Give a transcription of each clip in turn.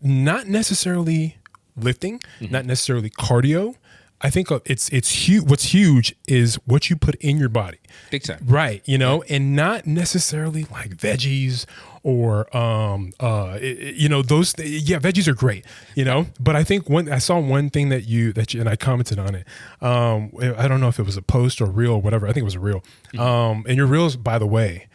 not necessarily lifting, not necessarily cardio. I think it's huge. What's huge is what you put in your body. Big time. Right. And not necessarily like veggies or, those, veggies are great, but I think I saw one thing that you, and I commented on it. I don't know if it was a post or reel or whatever. I think it was a reel. And your reels, by the way,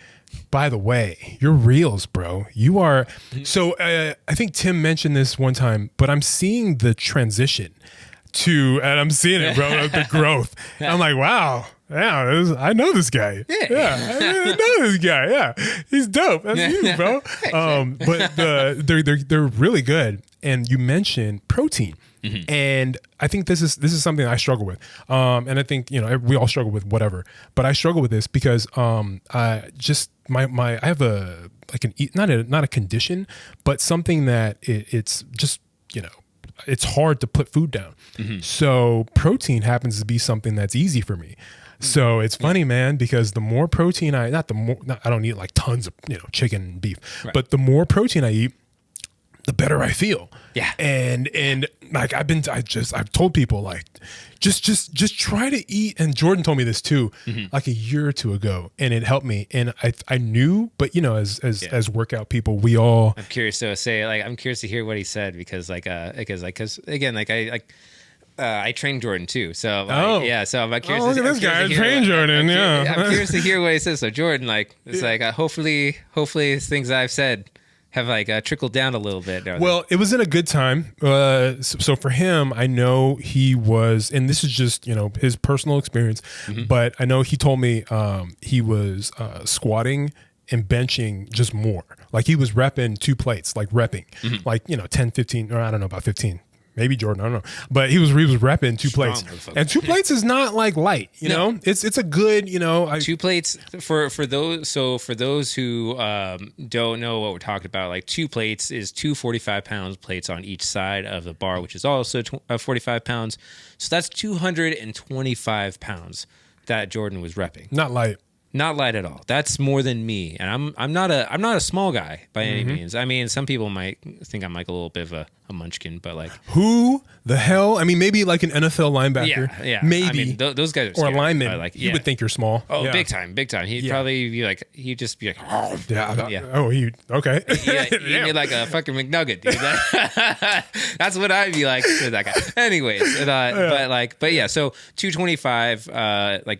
your reels, bro, you are. So I think Tim mentioned this one time, but I'm seeing the transition and I'm seeing it, bro, the growth. I'm like, wow. Yeah, I know this guy. Yeah, I know this guy. Yeah, he's dope. That's you, bro. But they're really good. And you mentioned protein, and I think this is something I struggle with. And I think we all struggle with whatever, but I struggle with this because I have not a condition, but something that it's just it's hard to put food down. So protein happens to be something that's easy for me. So it's funny, man, because the more protein I don't eat like tons of chicken and beef, but the more protein I eat, the better I feel. Yeah. And like I've told people like just try to eat. And Jordan told me this too, like a year or two ago, and it helped me. And I knew, but as workout people, we all. I'm curious to I'm curious to hear what he said because again, I trained Jordan too, so so I'm curious. Oh, look at this guy! I trained Jordan. I'm curious to hear what he says. So Jordan, hopefully things I've said have trickled down a little bit. Well, it was in a good time. So for him, I know he was, and this is just his personal experience, but I know he told me he was squatting and benching just more. Like he was repping 2 plates, like repping, 10, 15, or I don't know about 15. Maybe Jordan, I don't know, but he was repping 2 plates, and 2 plates is not like light, know. It's a good, 2 plates for those. So for those who don't know what we're talking about, like 2 plates is 2 45-pound plates on each side of the bar, which is also 45 pounds. So that's 225 pounds that Jordan was repping. Not light. Not light at all. That's more than me, and I'm not a small guy by any means. I mean, some people might think I'm like a little bit of a munchkin, but like who the hell? I mean, maybe like an NFL linebacker. Yeah. Maybe I mean, those guys are or scary, a lineman. You would think you're small. Oh, big time. He'd probably be like, he'd just be like, oh, Oh, okay. He'd be like a fucking McNugget, dude. That's what I'd be like to that guy. Anyways, but yeah. So 225,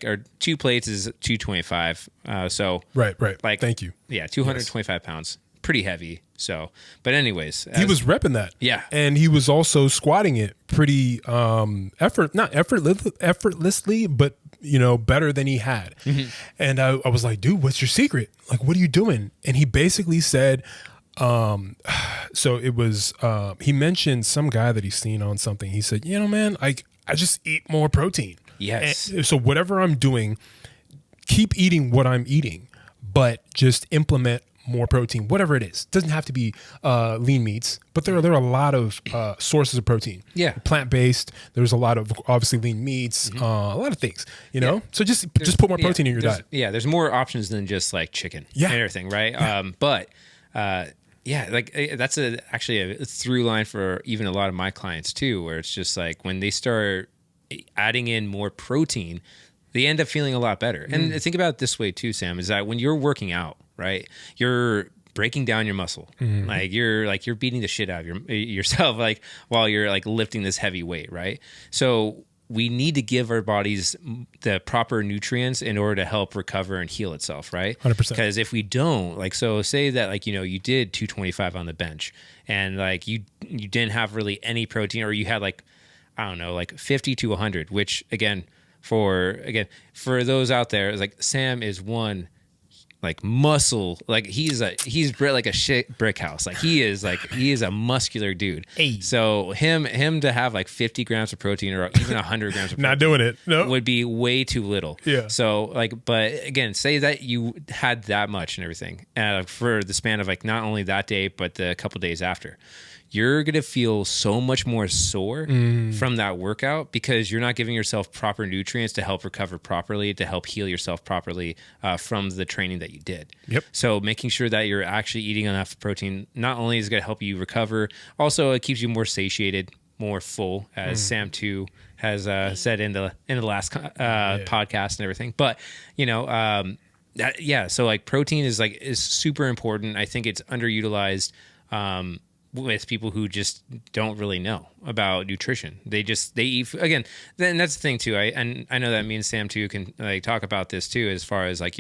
or 2 plates is 225. So right. Like, thank you. Yeah, 225 pounds. Pretty heavy. So, but anyways, he was repping that. Yeah, and he was also squatting it pretty effortlessly, but better than he had. And I was like, dude, what's your secret? Like, what are you doing? And he basically said, so it was he mentioned some guy that he's seen on something. He said, man, I just eat more protein. Yes. And so whatever I'm doing, keep eating what I'm eating, but just implement more protein, whatever it is. It doesn't have to be lean meats, but there are a lot of sources of protein. Yeah. Plant-based. There's a lot of obviously lean meats, a lot of things, So just put more protein in your diet. Yeah, there's more options than just like chicken and everything, right? Yeah. That's actually a through line for even a lot of my clients too, where it's just like when they start adding in more protein, they end up feeling a lot better. And think about it this way too, Sam, is that when you're working out, right, you're breaking down your muscle. You're beating the shit out of yourself, while you're lifting this heavy weight, right? So we need to give our bodies the proper nutrients in order to help recover and heal itself, right? 100%. Because if we don't, so say that you did 225 on the bench and you didn't have really any protein, or you had 50 to 100, which for those out there, it's Sam is one muscle, he's built like a shit brick house. He is a muscular dude. Hey. So him to have 50 grams of protein or even 100 grams of protein not doing it. No, would be way too little. Yeah. So but again, say that you had that much and everything for the span of not only that day but the couple days after. you're going to feel so much more sore from that workout because you're not giving yourself proper nutrients to help recover properly, to help heal yourself properly from the training that you did. Yep. So making sure that you're actually eating enough protein, not only is it going to help you recover, also it keeps you more satiated, more full, as Sam too has said in the last podcast and everything. But so like protein is super important. I think it's underutilized with people who just don't really know about nutrition. They eat again. Then that's the thing too. I know that me and Sam too can like talk about this too, as far as like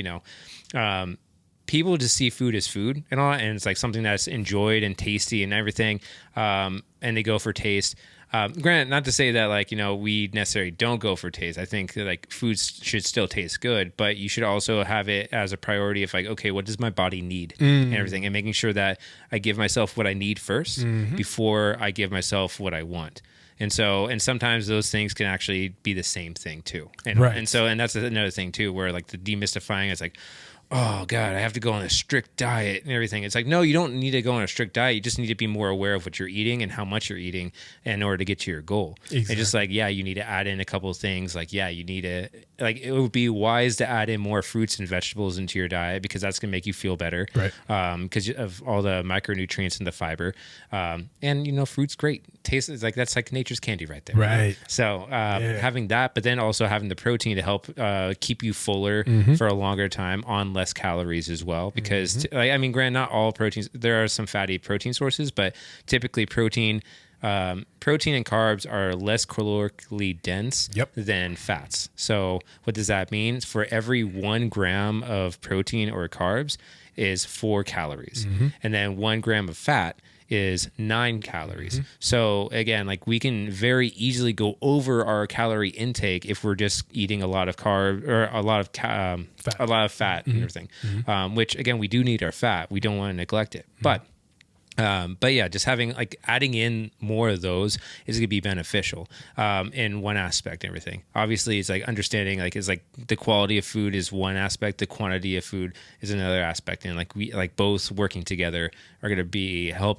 people just see food as food and all, and it's like something that's enjoyed and tasty and everything, and they go for taste. Granted, not to say that we necessarily don't go for taste. I think like foods should still taste good, but you should also have it as a priority of like, okay, what does my body need and everything, and making sure that I give myself what I need first before I give myself what I want. And sometimes those things can actually be the same thing too. And that's another thing too, where like the demystifying is like, oh God, I have to go on a strict diet and everything. It's like, no, you don't need to go on a strict diet. You just need to be more aware of what you're eating and how much you're eating in order to get to your goal. Exactly. And just like, you need to add in a couple of things. Like, you need to, like, it would be wise to add in more fruits and vegetables into your diet because that's going to make you feel better. Right. Because of all the micronutrients and the fiber. And, fruit's great. Tastes like, that's like nature's candy right there. Right. So having that, but then also having the protein to help keep you fuller for a longer time on less calories as well, because granted, not all proteins, there are some fatty protein sources, but typically protein and carbs are less calorically dense than fats. So what does that mean? For every 1 gram of protein or carbs is 4 calories, and then 1 gram of fat is 9 calories. So again, like we can very easily go over our calorie intake if we're just eating a lot of carb or a lot of fat and everything. Which again, we do need our fat. We don't want to neglect it, but just having like adding in more of those is going to be beneficial in one aspect and everything. Obviously, it's like understanding it's like the quality of food is one aspect, the quantity of food is another aspect, and like we both working together are going to be help